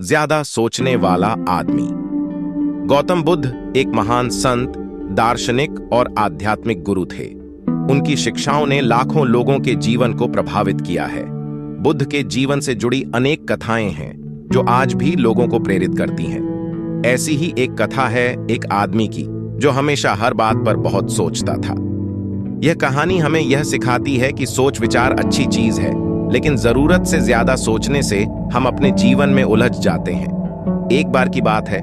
ज्यादा सोचने वाला आदमी। गौतम बुद्ध एक महान संत, दार्शनिक और आध्यात्मिक गुरु थे। उनकी शिक्षाओं ने लाखों लोगों के जीवन को प्रभावित किया है। बुद्ध के जीवन से जुड़ी अनेक कथाएं हैं जो आज भी लोगों को प्रेरित करती हैं। ऐसी ही एक कथा है एक आदमी की जो हमेशा हर बात पर बहुत सोचता था। यह कहानी हमें यह सिखाती है कि सोच विचार अच्छी चीज है, लेकिन जरूरत से ज्यादा सोचने से हम अपने जीवन में उलझ जाते हैं। एक बार की बात है,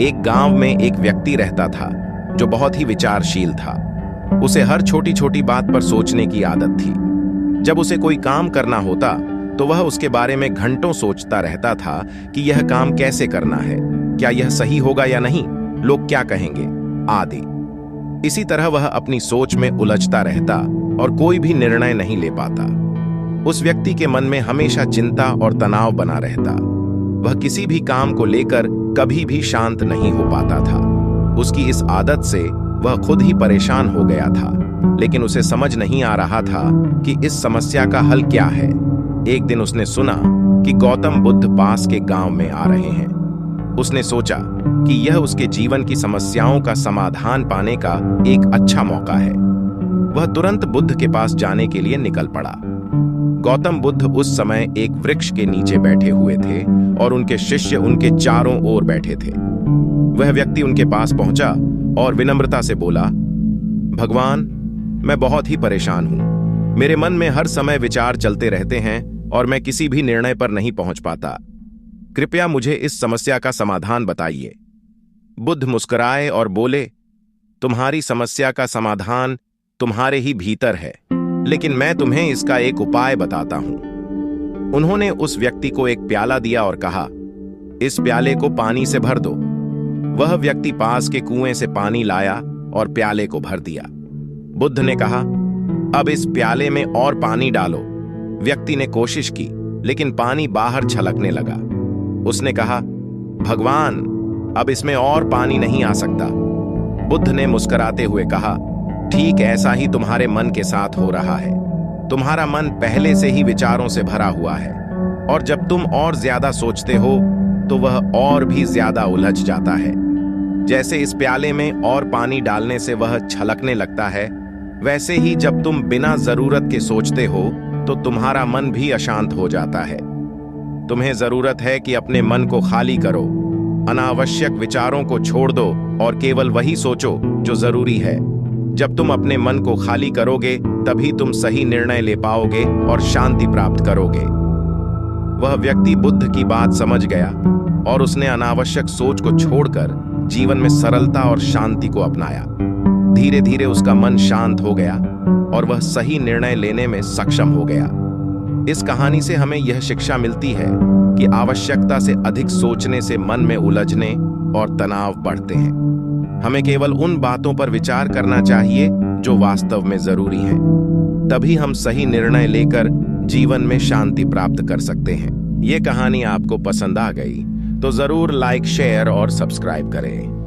एक गांव में एक व्यक्ति रहता था जो बहुत ही विचारशील था। उसे हर छोटी छोटी बात पर सोचने की आदत थी। जब उसे कोई काम करना होता तो वह उसके बारे में घंटों सोचता रहता था कि यह काम कैसे करना है, क्या यह सही होगा या नहीं, लोग क्या कहेंगे आदि। इसी तरह वह अपनी सोच में उलझता रहता और कोई भी निर्णय नहीं ले पाता। उस व्यक्ति के मन में हमेशा चिंता और तनाव बना रहता। वह किसी भी काम को लेकर कभी भी शांत नहीं हो पाता था। उसकी इस आदत से वह खुद ही परेशान हो गया था, लेकिन उसे समझ नहीं आ रहा था कि इस समस्या का हल क्या है। एक दिन उसने सुना कि गौतम बुद्ध पास के गांव में आ रहे हैं। उसने सोचा कि यह उसके जीवन की समस्याओं का समाधान पाने का एक अच्छा मौका है। वह तुरंत बुद्ध के पास जाने के लिए निकल पड़ा। गौतम बुद्ध उस समय एक वृक्ष के नीचे बैठे हुए थे और उनके शिष्य उनके चारों ओर बैठे थे। वह व्यक्ति उनके पास पहुंचा और विनम्रता से बोला, भगवान, मैं बहुत ही परेशान हूं। मेरे मन में हर समय विचार चलते रहते हैं और मैं किसी भी निर्णय पर नहीं पहुंच पाता। कृपया मुझे इस समस्या का समाधान बताइए। बुद्ध मुस्कुराए और बोले, तुम्हारी समस्या का समाधान तुम्हारे ही भीतर है, लेकिन मैं तुम्हें इसका एक उपाय बताता हूं। उन्होंने उस व्यक्ति को एक प्याला दिया और कहा, इस प्याले को पानी से भर दो। वह व्यक्ति पास के कुएं से पानी लाया और प्याले को भर दिया। बुद्ध ने कहा, अब इस प्याले में और पानी डालो। व्यक्ति ने कोशिश की, लेकिन पानी बाहर छलकने लगा। उसने कहा, भगवान, अब इसमें और पानी नहीं आ सकता। बुद्ध ने मुस्कुराते हुए कहा, ठीक ऐसा ही तुम्हारे मन के साथ हो रहा है। तुम्हारा मन पहले से ही विचारों से भरा हुआ है, और जब तुम और ज्यादा सोचते हो तो वह और भी ज्यादा उलझ जाता है। जैसे इस प्याले में और पानी डालने से वह छलकने लगता है, वैसे ही जब तुम बिना जरूरत के सोचते हो तो तुम्हारा मन भी अशांत हो जाता है। तुम्हें जरूरत है कि अपने मन को खाली करो, अनावश्यक विचारों को छोड़ दो और केवल वही सोचो जो जरूरी है। जब तुम अपने मन को खाली करोगे तभी तुम सही निर्णय ले पाओगे और शांति प्राप्त करोगे। वह व्यक्ति बुद्ध की बात समझ गया और उसने अनावश्यक सोच को छोड़कर जीवन में सरलता और शांति को अपनाया। धीरे धीरे उसका मन शांत हो गया और वह सही निर्णय लेने में सक्षम हो गया। इस कहानी से हमें यह शिक्षा मिलती है कि आवश्यकता से अधिक सोचने से मन में उलझने और तनाव बढ़ते हैं। हमें केवल उन बातों पर विचार करना चाहिए जो वास्तव में जरूरी हैं। तभी हम सही निर्णय लेकर जीवन में शांति प्राप्त कर सकते हैं। ये कहानी आपको पसंद आ गई तो जरूर लाइक, शेयर और सब्सक्राइब करें।